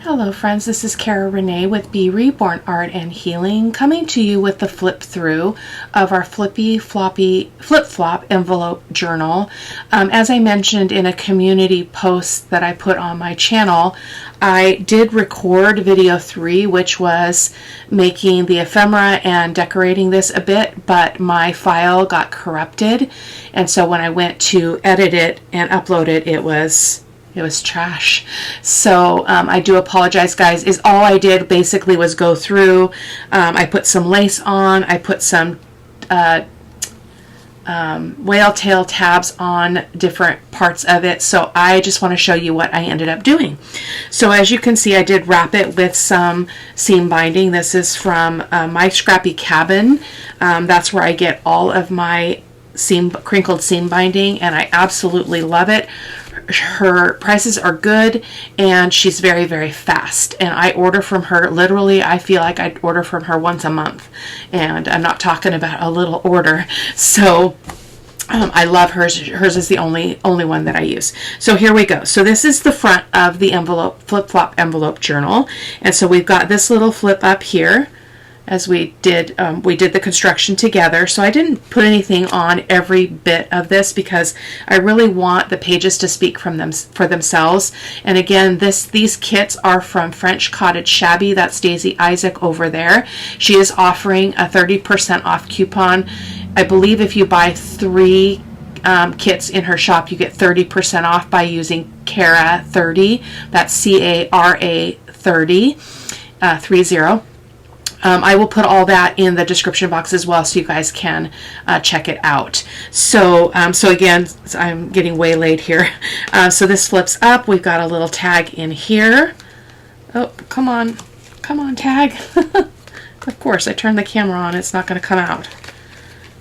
Hello friends, this is Cara-Renee with B.Reborn Art and Healing, coming to you with the flip through of our flippy floppy flip-flop envelope journal. As I mentioned in a community post that I put on my channel, I did record video 3, which was making the ephemera and decorating this a bit, but my file got corrupted, and so when I went to edit it and upload it, it was trash. So I do apologize, guys. All I did basically was go through. I put some lace on. I put some whale tail tabs on different parts of it. So I just want to show you what I ended up doing. So as you can see, I did wrap it with some seam binding. This is from My Scrappy Cabin. That's where I get all of my crinkled seam binding, and I absolutely love it. Her prices are good, and she's very, very fast, and I order from her literally. I feel like I order from her once a month, and I'm not talking about a little order. So I love hers. Hers is the only one that I use. So here we go. So this is the front of the envelope, flip-flop envelope journal, and so we've got this little flip up here. As we did the construction together. So I didn't put anything on every bit of this because I really want the pages to speak for themselves. And again, these kits are from French Cottage Shabby. That's Daisy Isaac over there. She is offering a 30% off coupon. I believe if you buy 3 kits in her shop, you get 30% off by using Cara30. That's C-A-R-A 30, 30. I will put all that in the description box as well, so you guys can check it out. So, again, I'm getting waylaid here. So this flips up. We've got a little tag in here. Oh, come on, tag. Of course, I turned the camera on. It's not going to come out.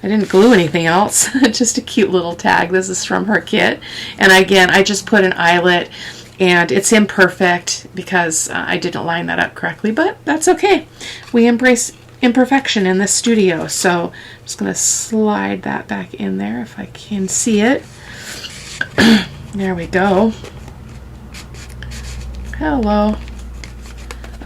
I didn't glue anything else. Just a cute little tag. This is from her kit. And again, I just put an eyelet. And it's imperfect because I didn't line that up correctly, but that's okay. We embrace imperfection in this studio. So I'm just going to slide that back in there if I can see it. There we go. Hello.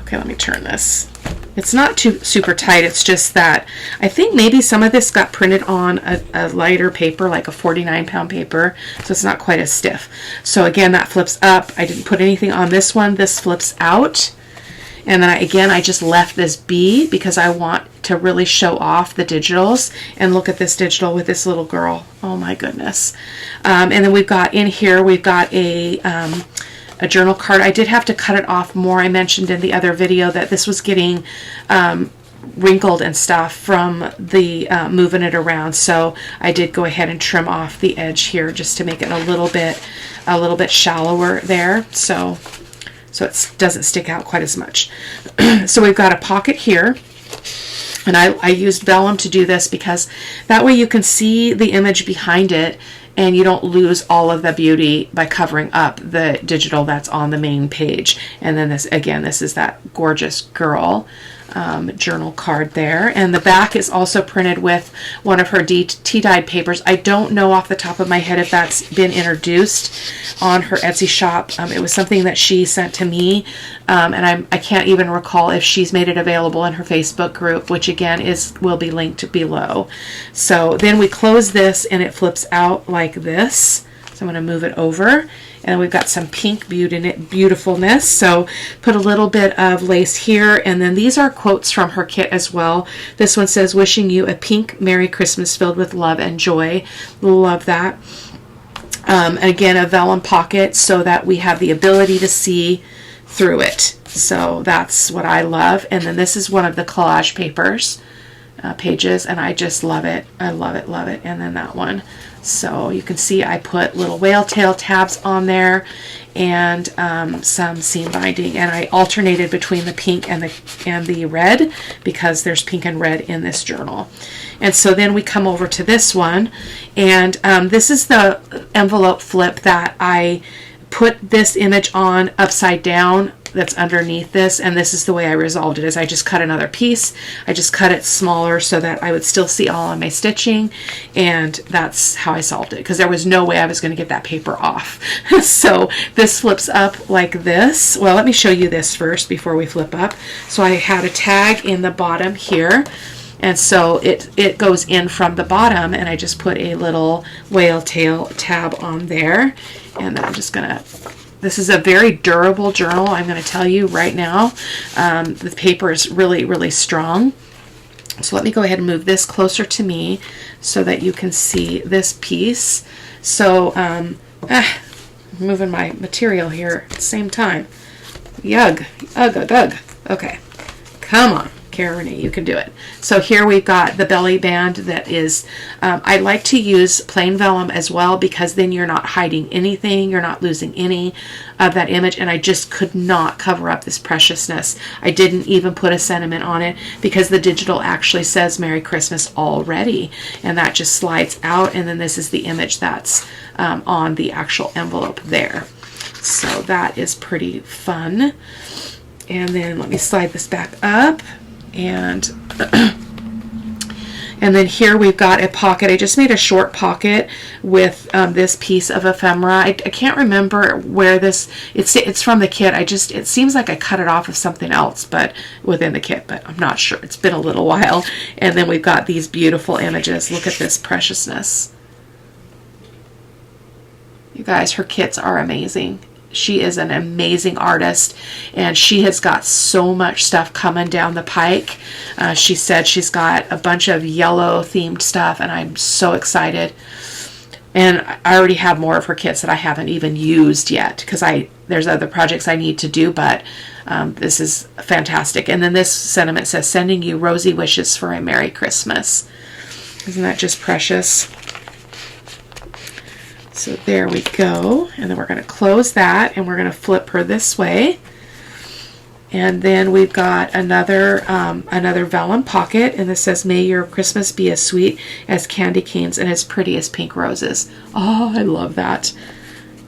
Okay, let me turn this. It's not too super tight. It's just that I think maybe some of this got printed on a lighter paper, like a 49-pound paper, so it's not quite as stiff. So again, that flips up. I didn't put anything on this one. This flips out. And then I just left this B because I want to really show off the digitals. And look at this digital with this little girl. Oh my goodness. And then we've got in here, we've got a journal card. I did have to cut it off more. I mentioned in the other video that this was getting wrinkled and stuff from the moving it around, so I did go ahead and trim off the edge here just to make it a little bit shallower there, so it doesn't stick out quite as much. So we've got a pocket here, and I used vellum to do this because that way you can see the image behind it and you don't lose all of the beauty by covering up the digital that's on the main page. And then this is that gorgeous girl journal card there. And the back is also printed with one of her tea-dyed papers. I don't know off the top of my head if that's been introduced on her Etsy shop. It was something that she sent to me, and I can't even recall if she's made it available in her Facebook group, which again will be linked below. So then we close this and it flips out like this. So I'm going to move it over. And we've got some pink beautifulness. So put a little bit of lace here. And then these are quotes from her kit as well. This one says, "Wishing you a pink Merry Christmas filled with love and joy." Love that. Again, a vellum pocket so that we have the ability to see through it. So that's what I love. And then this is one of the collage pages, and I just love it. I love it, love it. And then that one. So you can see I put little whale tail tabs on there and some seam binding, and I alternated between the pink and the red because there's pink and red in this journal. And so then we come over to this one, and this is the envelope flip that I put this image on upside down that's underneath this, and this is the way I resolved it, is I just cut another piece. I just cut it smaller so that I would still see all of my stitching, and that's how I solved it, because there was no way I was going to get that paper off. So this flips up like this. Well, let me show you this first before we flip up. So I had a tag in the bottom here, and so it goes in from the bottom, and I just put a little whale tail tab on there, and then I'm just gonna, this is a very durable journal, I'm going to tell you right now. The paper is really, really strong. So let me go ahead and move this closer to me so that you can see this piece. So, moving my material here at the same time. Ugh, ugh, ugh, ugh. Okay, come on, Cara-Renee, you can do it. So here we've got the belly band that is, I like to use plain vellum as well, because then you're not hiding anything, you're not losing any of that image, and I just could not cover up this preciousness. I didn't even put a sentiment on it because the digital actually says Merry Christmas already, and that just slides out, and then this is the image that's on the actual envelope there. So that is pretty fun. And then let me slide this back up, and and then here we've got a pocket. I just made a short pocket with this piece of ephemera. I can't remember where this, it's from the kit. It seems like I cut it off of something else, but within the kit, but I'm not sure. It's been a little while. And then we've got these beautiful images. Look at this preciousness. You guys, her kits are amazing. She is an amazing artist, and she has got so much stuff coming down the pike. She said she's got a bunch of yellow themed stuff, and I'm so excited. And I already have more of her kits that I haven't even used yet, because there's other projects I need to do, but this is fantastic. And then this sentiment says, sending you rosy wishes for a Merry Christmas. Isn't that just precious? So there we go, and then we're going to close that, and we're going to flip her this way. And then we've got another vellum pocket, and this says, may your Christmas be as sweet as candy canes and as pretty as pink roses. Oh, I love that.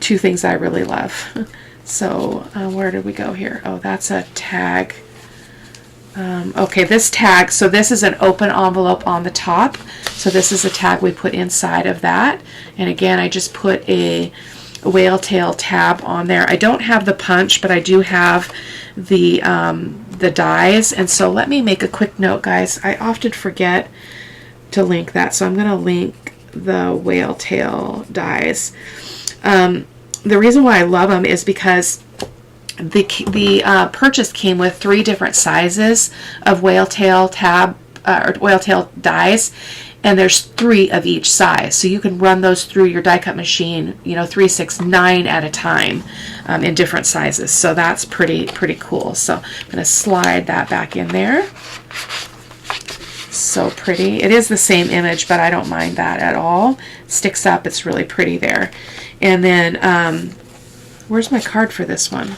Two things I really love. So where did we go here? Oh, that's a tag. Okay, this tag, so this is an open envelope on the top. So this is a tag we put inside of that. And again, I just put a whale tail tab on there. I don't have the punch, but I do have the dies. And so let me make a quick note, guys. I often forget to link that, so I'm going to link the whale tail dies. The reason why I love them is because the purchase came with 3 different sizes of whale tail or whale tail dies, and there's 3 of each size, so you can run those through your die cut machine, 3, 6, 9 at a time, in different sizes. So that's pretty cool. So I'm going to slide that back in there. So pretty. It is the same image, but I don't mind that at all. It sticks up. It's really pretty there. And then where's my card for this one?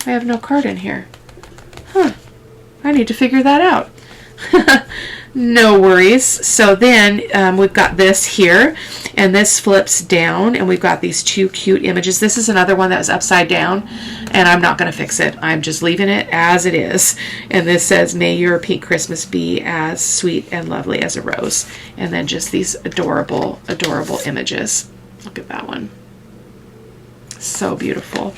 I have no card in here. Huh. I need to figure that out. No worries. So then we've got this here, and this flips down, and we've got these 2 cute images. This is another one that was upside down, and I'm not going to fix it. I'm just leaving it as it is. And this says, may your pink Christmas be as sweet and lovely as a rose. And then just these adorable, adorable images. Look at that one. So beautiful.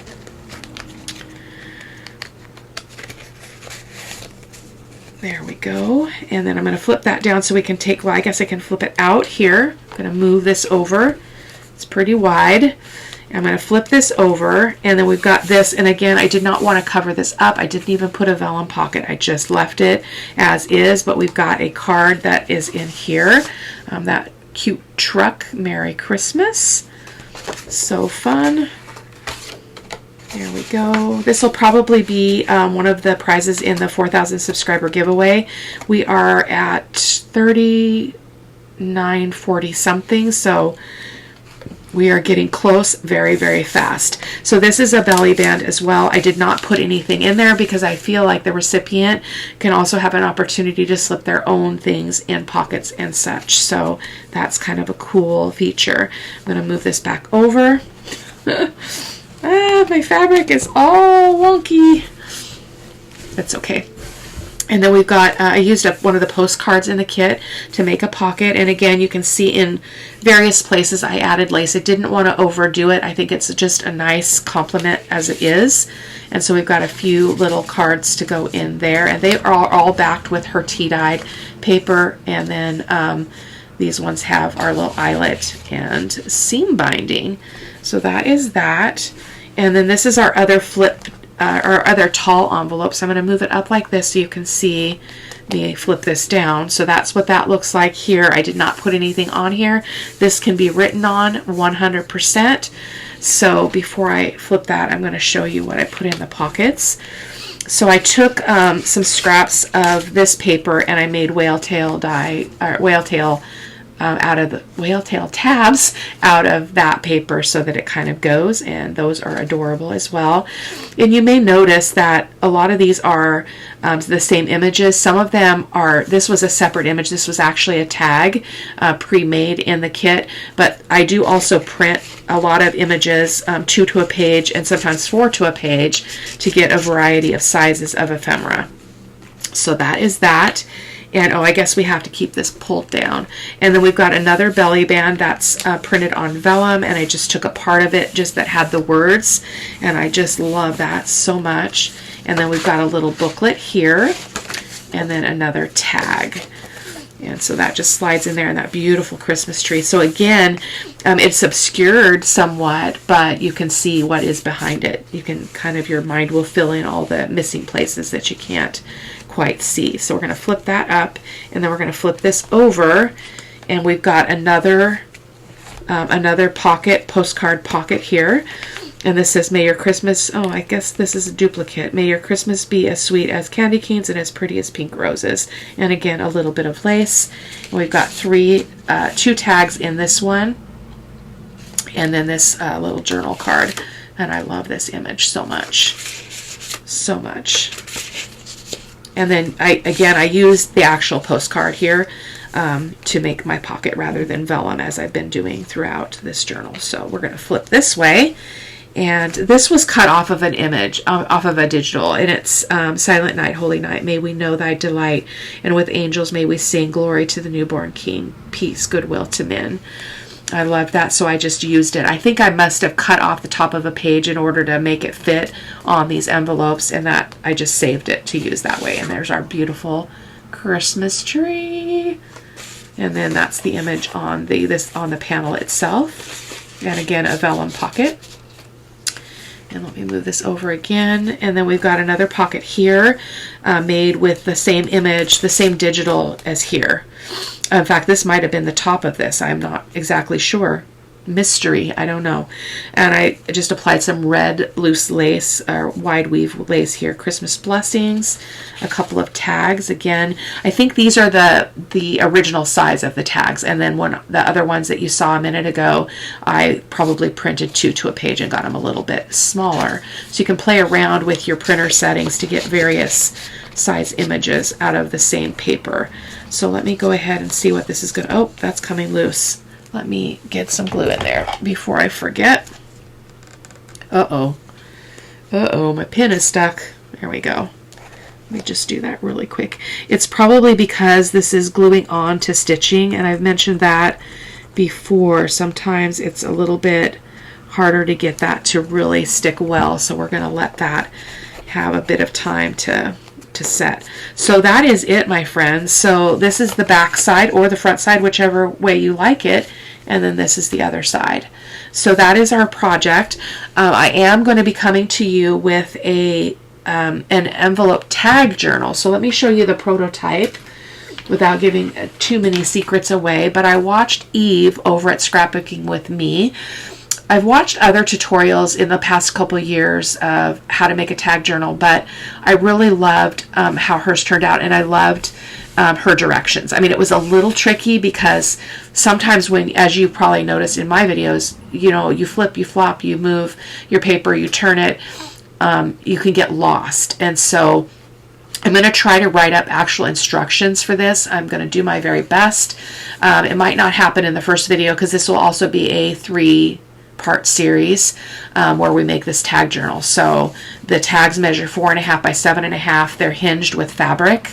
There we go. And then I'm going to flip that down so we can take, well, I guess I can flip it out here. I'm going to move this over. It's pretty wide. I'm going to flip this over, and then we've got this. And again, I did not want to cover this up. I didn't even put a vellum pocket. I just left it as is, but we've got a card that is in here. That cute truck, Merry Christmas. So fun. There we go. This will probably be one of the prizes in the 4,000 subscriber giveaway. We are at 39.40 something, so we are getting close very, very fast. So this is a belly band as well. I did not put anything in there because I feel like the recipient can also have an opportunity to slip their own things in pockets and such. So that's kind of a cool feature. I'm going to move this back over. Ah, my fabric is all wonky. That's okay. And then we've got, I used up one of the postcards in the kit to make a pocket. And again, you can see in various places I added lace. I didn't want to overdo it. I think it's just a nice complement as it is. And so we've got a few little cards to go in there. And they are all backed with her tea-dyed paper. And then these ones have our little eyelet and seam binding. So that is that. And then this is our other our other tall envelope. So I'm going to move it up like this so you can see me flip this down. So that's what that looks like here. I did not put anything on here. This can be written on 100%. So before I flip that, I'm going to show you what I put in the pockets. So I took some scraps of this paper and I made whale tail out of the whale tail tabs out of that paper so that it kind of goes, and those are adorable as well. And you may notice that a lot of these are the same images. Some of them are, this was a separate image. This was actually a tag pre-made in the kit, but I do also print a lot of images, 2 to a page and sometimes 4 to a page, to get a variety of sizes of ephemera. So that is that. And oh, I guess we have to keep this pulled down. And then we've got another belly band that's printed on vellum, and I just took a part of it just that had the words, and I just love that so much. And then we've got a little booklet here, and then another tag. And so that just slides in there in that beautiful Christmas tree. So again, it's obscured somewhat, but you can see what is behind it. You can kind of, your mind will fill in all the missing places that you can't quite see. So we're going to flip that up, and then we're going to flip this over, and we've got another postcard pocket here. And this says, may your Christmas, oh, I guess this is a duplicate. May your Christmas be as sweet as candy canes and as pretty as pink roses. And again, a little bit of lace. And we've got 2 tags in this one. And then this little journal card. And I love this image so much. So much. And then, I used the actual postcard here to make my pocket rather than vellum, as I've been doing throughout this journal. So we're going to flip this way. And this was cut off of an image, off of a digital, and it's Silent Night, Holy Night, may we know thy delight, and with angels may we sing, glory to the newborn King, peace, goodwill to men. I love that, so I just used it. I think I must have cut off the top of a page in order to make it fit on these envelopes, and that I just saved it to use that way. And there's our beautiful Christmas tree. And then that's the image on the panel itself. And again, a vellum pocket. And let me move this over again. And then we've got another pocket here made with the same image, the same digital as here. In fact, this might have been the top of this. I'm not exactly sure. Mystery, I don't know. And I just applied some red loose lace or wide weave lace here. Christmas blessings, a couple of tags. Again, I think these are the original size of the tags, and then the other ones that you saw a minute ago, I probably printed 2 to a page and got them a little bit smaller. So you can play around with your printer settings to get various size images out of the same paper. So let me go ahead and see what this is going to, oh, that's coming loose. Let me get some glue in there before I forget. Uh-oh. Uh-oh, my pin is stuck. There we go. Let me just do that really quick. It's probably because this is gluing on to stitching, and I've mentioned that before. Sometimes it's a little bit harder to get that to really stick well, so we're going to let that have a bit of time to set. So that is it, my friends. So this is the back side or the front side, whichever way you like it, and then this is the other side. So that is our project. I am going to be coming to you with an envelope tag journal. So let me show you the prototype without giving too many secrets away. But I watched Eve over at Scrapbooking with Me. I've watched other tutorials in the past couple years of how to make a tag journal, but I really loved how hers turned out, and I loved her directions. I mean, it was a little tricky because sometimes when, as you probably noticed in my videos, you know, you flip, you flop, you move your paper, you turn it, you can get lost. And so I'm going to try to write up actual instructions for this. I'm going to do my very best. It might not happen in the first video because this will also be a 3 8-part series where we make this tag journal. So the tags measure 4.5 by 7.5. They're hinged with fabric.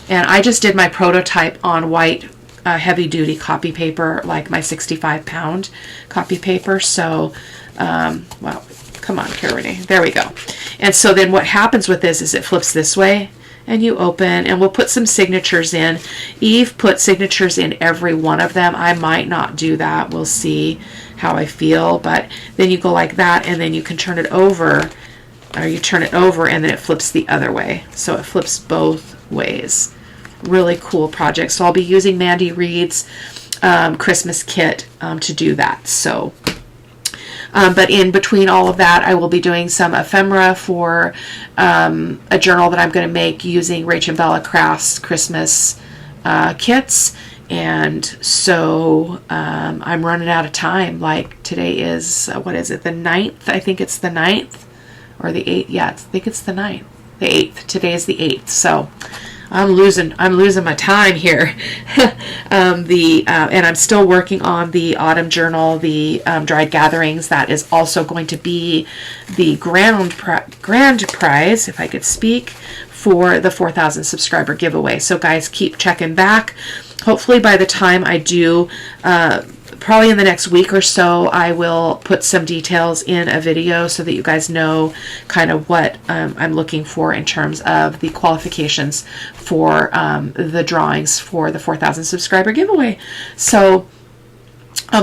And I just did my prototype on white heavy-duty copy paper, like my 65-pound copy paper. So, well, come on, Cara-Renee. There we go. And so then what happens with this is it flips this way, and you open, and we'll put some signatures in. Eve put signatures in every one of them. I might not do that. We'll see how I feel. But then you go like that, and then you can turn it over, or you turn it over, and then it flips the other way. So it flips both ways. Really cool project. So I'll be using Mandy Reed's Christmas kit to do that. So, but in between all of that, I will be doing some ephemera for a journal that I'm going to make using Rach and Bella Crafts Christmas kits. And so I'm running out of time. Like today is, what is it, the 9th? I think it's the 9th or the 8th. Yeah, I think it's the 9th. The 8th. Today is the 8th. So I'm losing my time here. And I'm still working on the autumn journal, the dried gatherings. That is also going to be the grand prize, if I could speak, for the 4,000 subscriber giveaway. So guys, keep checking back. Hopefully by the time I do, probably in the next week or so, I will put some details in a video so that you guys know kind of what I'm looking for in terms of the qualifications for the drawings for the 4,000 subscriber giveaway. So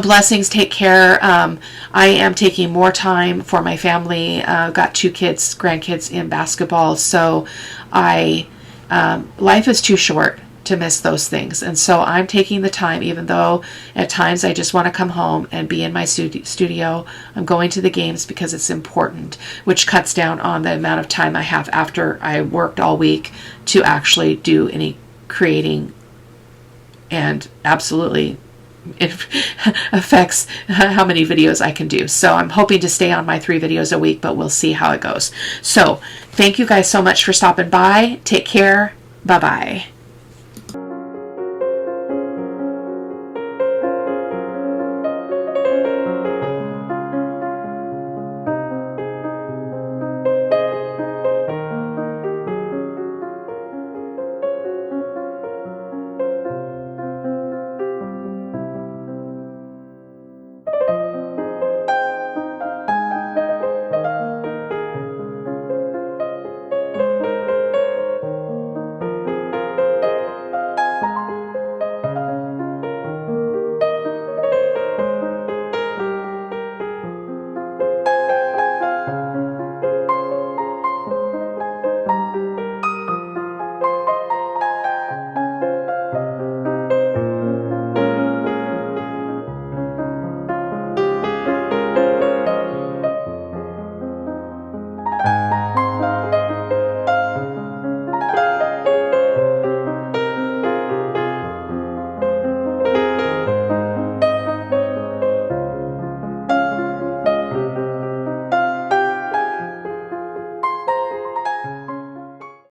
blessings, take care. I am taking more time for my family. Got 2 kids, grandkids in basketball, so life is too short to miss those things. And so I'm taking the time, even though at times I just want to come home and be in my studio. I'm going to the games because it's important, which cuts down on the amount of time I have after I worked all week to actually do any creating, and absolutely it affects how many videos I can do. So I'm hoping to stay on my 3 videos a week, but we'll see how it goes. So thank you guys so much for stopping by. Take care. Bye-bye.